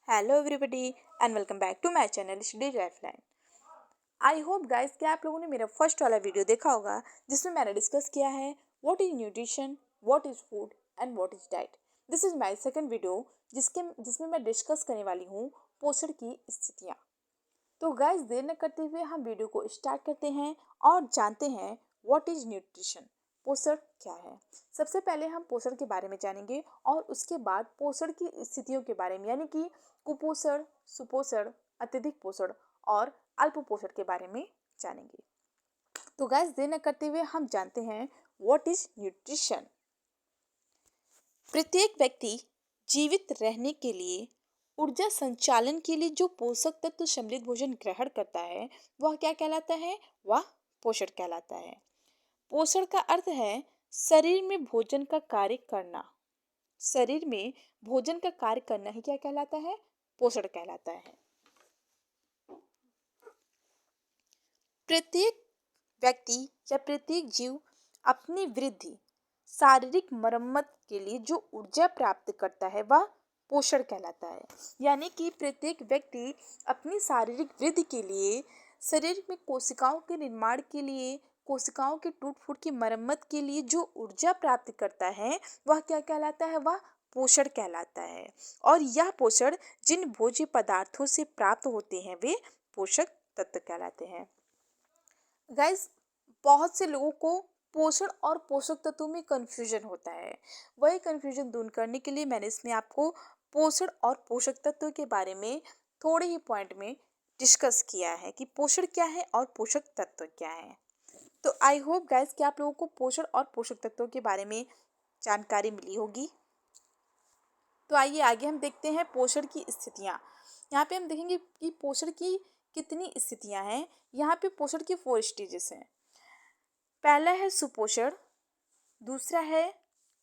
Hello everybody and welcome back to my channel study lifeline. I hope guys कि आप लोगों ने मेरा फर्स्ट वाला वीडियो देखा होगा जिसमें मैंने डिस्कस किया है what is nutrition, what is food and what is diet. This is my second video जिसमें मैं डिस्कस करने वाली हूँ पोषण की स्थितियाँ। तो गाइस देर न करते हुए हम वीडियो को स्टार्ट करते हैं और जानते हैं व्हाट इज न्यूट्रिशन, पोषण क्या है। सबसे पहले हम पोषण के बारे में जानेंगे और उसके बाद पोषण की स्थितियों के बारे में यानी कि कुपोषण, सुपोषण, अत्यधिक पोषण और अल्प पोषण के बारे में जानेंगे। तो गाइस देर न करते हुए हम जानते हैं व्हाट इज न्यूट्रिशन। प्रत्येक व्यक्ति जीवित रहने के लिए ऊर्जा संचालन के लिए जो पोषक तत्व समृद्ध भोजन ग्रहण करता है वह क्या कहलाता है? वह पोषण कहलाता है। पोषण का अर्थ है शरीर में भोजन का कार्य करना। शरीर में भोजन का कार्य करना ही क्या कहलाता है? पोषण कहलाता है। प्रत्येक व्यक्ति या प्रत्येक जीव अपनी वृद्धि, शारीरिक मरम्मत के लिए जो ऊर्जा प्राप्त करता है वह पोषण कहलाता है। यानी कि प्रत्येक व्यक्ति अपनी शारीरिक वृद्धि के लिए, शरीर में कोशिकाओं के निर्माण के लिए, कोशिकाओं के टूट फूट की मरम्मत के लिए जो ऊर्जा प्राप्त करता है वह क्या कहलाता है? वह पोषण कहलाता है। और यह पोषण जिन भोज्य पदार्थों से प्राप्त होते हैं वे पोषक तत्व कहलाते हैं। गाइस बहुत से लोगों को पोषण और पोषक तत्वों में कंफ्यूजन होता है। वही कंफ्यूजन दूर करने के लिए मैंने इसमें आपको पोषण और पोषक तत्व के बारे में थोड़े ही पॉइंट में डिस्कस किया है कि पोषण क्या है और पोषक तत्व क्या है। तो आई होप गाइस कि आप लोगों को पोषण और पोषक तत्वों के बारे में जानकारी मिली होगी। तो आइए आगे हम देखते हैं पोषण की स्थितियाँ। यहाँ पे हम देखेंगे कि पोषण की कितनी स्थितियाँ हैं। यहाँ पे पोषण की 4 स्टेजेस हैं। पहला है सुपोषण, दूसरा है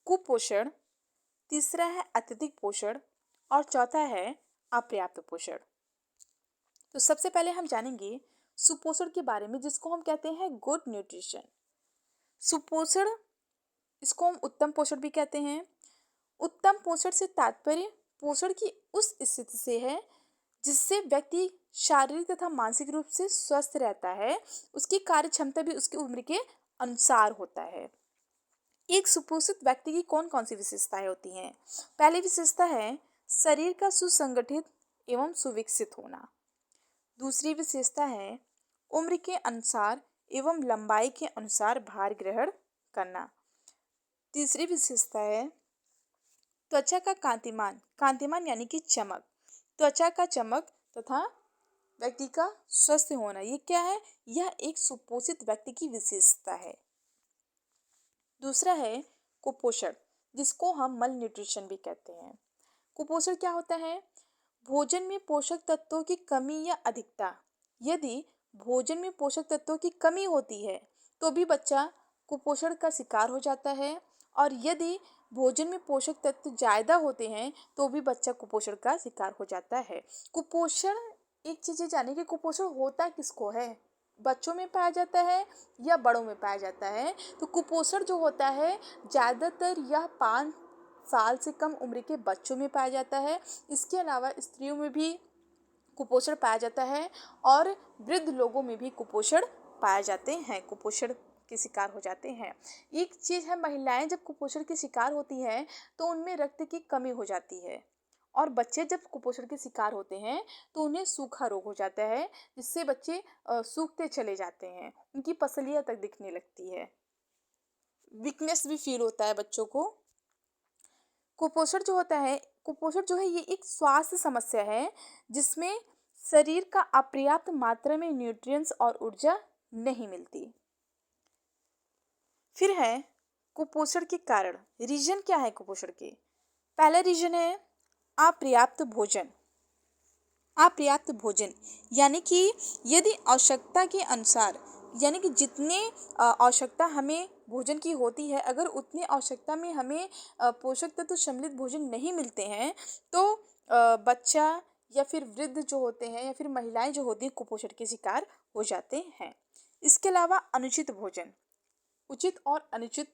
कुपोषण, तीसरा है अत्यधिक पोषण और चौथा है अपर्याप्त पोषण। तो सबसे पहले हम जानेंगे सुपोषण के बारे में जिसको हम कहते हैं गुड न्यूट्रिशन। सुपोषण, इसको हम उत्तम पोषण भी कहते हैं। उत्तम पोषण से तात्पर्य पोषण की उस स्थिति से है जिससे व्यक्ति शारीरिक तथा मानसिक रूप से स्वस्थ रहता है। उसकी कार्य क्षमता भी उसकी उम्र के अनुसार होता है। एक सुपोषित व्यक्ति की कौन कौन सी विशेषताएं होती हैं? पहली विशेषता है शरीर का सुसंगठित एवं सुविकसित होना। दूसरी विशेषता है उम्र के अनुसार एवं लंबाई के अनुसार भार ग्रहण करना। तीसरी विशेषता है त्वचा का कांतिमान, कांतिमान यानी कि चमक, त्वचा का चमक तथा व्यक्ति का स्वस्थ होना। ये क्या है? यह एक सुपोषित व्यक्ति की विशेषता है। दूसरा है कुपोषण, जिसको हम मल न्यूट्रिशन भी कहते हैं। कुपोषण क्या होता है? भोजन में पोषक तत्वों की कमी या अधिकता। यदि भोजन में पोषक तत्वों की कमी होती है तो भी बच्चा कुपोषण का शिकार हो जाता है, और यदि भोजन में पोषक तत्व ज़्यादा होते हैं तो भी बच्चा कुपोषण का शिकार हो जाता है। कुपोषण, एक चीज़ ये जाने कि कुपोषण होता किसको है, बच्चों में पाया जाता है या बड़ों में पाया जाता है। तो कुपोषण जो होता है ज़्यादातर यह 5 साल से कम उम्र के बच्चों में पाया जाता है। इसके अलावा स्त्रियों में भी कुपोषण पाया जाता है और वृद्ध लोगों में भी कुपोषण पाए जाते हैं, कुपोषण के शिकार हो जाते हैं। एक चीज़ है, महिलाएं जब कुपोषण के शिकार होती हैं तो उनमें रक्त की कमी हो जाती है, और बच्चे जब कुपोषण के शिकार होते हैं तो उन्हें सूखा रोग हो जाता है, जिससे बच्चे सूखते चले जाते हैं, उनकी पसलियाँ तक दिखने लगती है, वीकनेस भी फील होता है बच्चों को। कुपोषण जो होता है, कुपोषण जो है ये एक स्वास्थ्य समस्या है जिसमें शरीर का अपर्याप्त मात्रा में न्यूट्रिएंट्स और ऊर्जा नहीं मिलती। फिर है कुपोषण के कारण, रीजन क्या है कुपोषण के? पहला रीजन है अपर्याप्त भोजन। अपर्याप्त भोजन यानी कि यदि आवश्यकता के अनुसार, यानी कि जितने आवश्यकता हमें भोजन की होती है, अगर उतनी आवश्यकता में हमें पोषक तत्व समृद्ध भोजन नहीं मिलते हैं तो बच्चा या फिर वृद्ध जो होते हैं या फिर महिलाएं जो होती हैं कुपोषण के शिकार हो जाते हैं। इसके अलावा अनुचित भोजन, उचित और अनुचित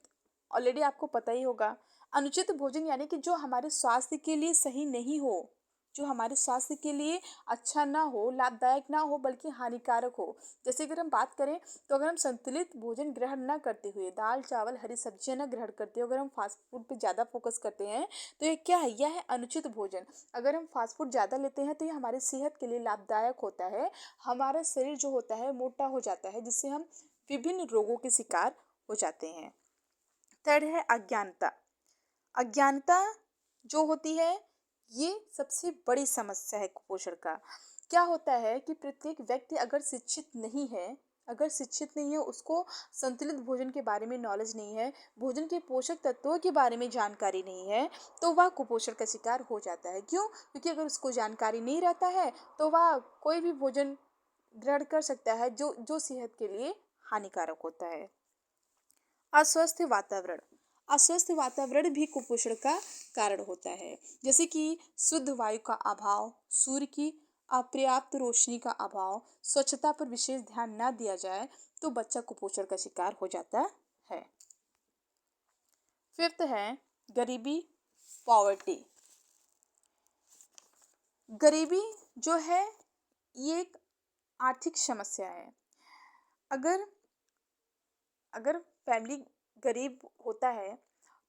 ऑलरेडी आपको पता ही होगा। अनुचित भोजन यानी कि जो हमारे स्वास्थ्य के लिए सही नहीं हो, जो हमारे स्वास्थ्य के लिए अच्छा ना हो, लाभदायक ना हो, बल्कि हानिकारक हो। जैसे अगर हम बात करें तो अगर हम संतुलित भोजन ग्रहण ना करते हुए दाल, चावल, हरी सब्जियाँ ना ग्रहण करते हुए अगर हम फास्ट फूड पे ज़्यादा फोकस करते हैं, तो ये क्या है? यह है अनुचित भोजन। अगर हम फास्ट फूड ज़्यादा लेते हैं तो ये हमारी सेहत के लिए लाभदायक होता है। हमारा शरीर जो होता है मोटा हो जाता है, जिससे हम विभिन्न रोगों के शिकार हो जाते हैं। थर्ड है अज्ञानता। अज्ञानता जो होती है, ये सबसे बड़ी समस्या है कुपोषण का। क्या होता है कि प्रत्येक व्यक्ति अगर शिक्षित नहीं है, उसको संतुलित भोजन के बारे में नॉलेज नहीं है, भोजन के पोषक तत्वों के बारे में जानकारी नहीं है, तो वह कुपोषण का शिकार हो जाता है। क्यों? क्योंकि अगर उसको जानकारी नहीं रहता है, तो वह कोई भी भोजन ग्रहण कर सकता है जो जो सेहत के लिए हानिकारक होता है। अस्वस्थ वातावरण। अस्वस्थ वातावरण भी कुपोषण का कारण होता है। जैसे कि शुद्ध वायु का अभाव, सूर्य की अपर्याप्त रोशनी का अभाव, स्वच्छता पर विशेष ध्यान ना दिया जाए तो बच्चा कुपोषण का शिकार हो जाता है। फिफ्थ है गरीबी, पॉवर्टी। गरीबी जो है ये एक आर्थिक समस्या है। अगर अगर फैमिली गरीब होता है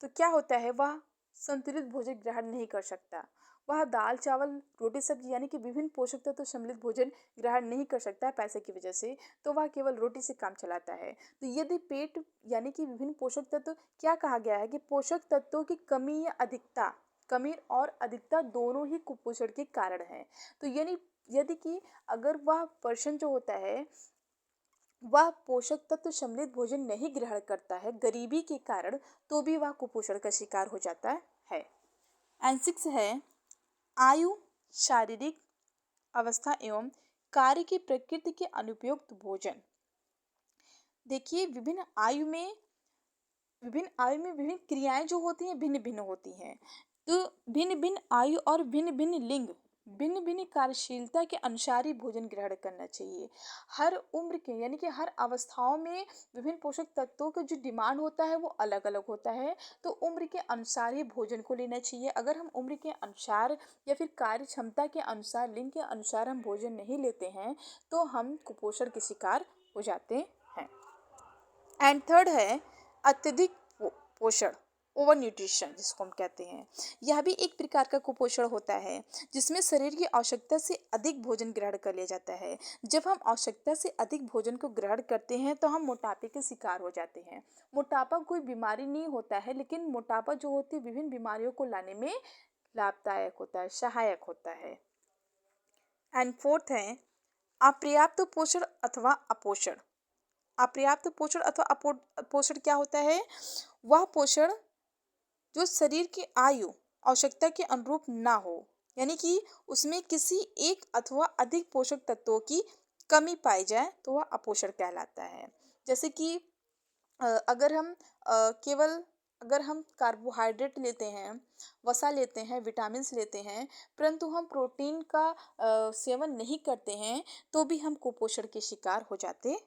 तो क्या होता है, वह संतुलित भोजन ग्रहण नहीं कर सकता। वह दाल चावल रोटी सब्जी यानी कि विभिन्न पोषक तत्व सम्मिलित भोजन ग्रहण नहीं कर सकता है पैसे की वजह से, तो वह केवल रोटी से काम चलाता है। तो यदि पेट यानी कि विभिन्न पोषक तत्व, क्या कहा गया है कि पोषक तत्वों की कमी और अधिकता दोनों ही कुपोषण के कारण है। तो यानी यदि कि अगर वह पर्सन जो होता है वह पोषक तत्व सम्मिलित भोजन नहीं ग्रहण करता है गरीबी के कारण, तो भी वह कुपोषण का शिकार हो जाता है। एंड सिक्स है आयु, शारीरिक अवस्था एवं कार्य की प्रकृति के अनुपयुक्त भोजन। देखिए, विभिन्न क्रियाएं जो होती हैं भिन्न भिन्न होती हैं। तो भिन्न भिन्न आयु और भिन्न भिन्न लिंग, भिन्न भिन्न कार्यशीलता के अनुसार ही भोजन ग्रहण करना चाहिए। हर उम्र के यानी कि हर अवस्थाओं में विभिन्न पोषक तत्वों का जो डिमांड होता है वो अलग अलग होता है। तो उम्र के अनुसार ही भोजन को लेना चाहिए। अगर हम उम्र के अनुसार या फिर कार्य क्षमता के अनुसार, लिंग के अनुसार हम भोजन नहीं लेते हैं, तो हम कुपोषण के शिकार हो जाते हैं। एंड थर्ड है अत्यधिक पोषण, ओवर न्यूट्रिशन जिसको हम कहते हैं। यह भी एक प्रकार का कुपोषण होता है, जिसमें शरीर की आवश्यकता से अधिक भोजन ग्रहण कर लिया जाता है। जब हम आवश्यकता से अधिक भोजन को ग्रहण करते हैं तो हम मोटापे के शिकार हो जाते हैं। मोटापा कोई बीमारी नहीं होता है, लेकिन मोटापा जो होती है विभिन्न बीमारियों को लाने में लाभदायक होता है, सहायक होता है। एंड फोर्थ है अपर्याप्त पोषण अथवा अपोषण। अपर्याप्त पोषण अथवा अपोषण क्या होता है? वह पोषण जो शरीर की आयु आवश्यकता के अनुरूप ना हो, यानी कि उसमें किसी एक अथवा अधिक पोषक तत्वों की कमी पाई जाए तो वह अपोषण कहलाता है। जैसे कि अगर हम केवल अगर हम कार्बोहाइड्रेट लेते हैं, वसा लेते हैं, विटामिन्स लेते हैं, परंतु हम प्रोटीन का सेवन नहीं करते हैं, तो भी हम कुपोषण के शिकार हो जाते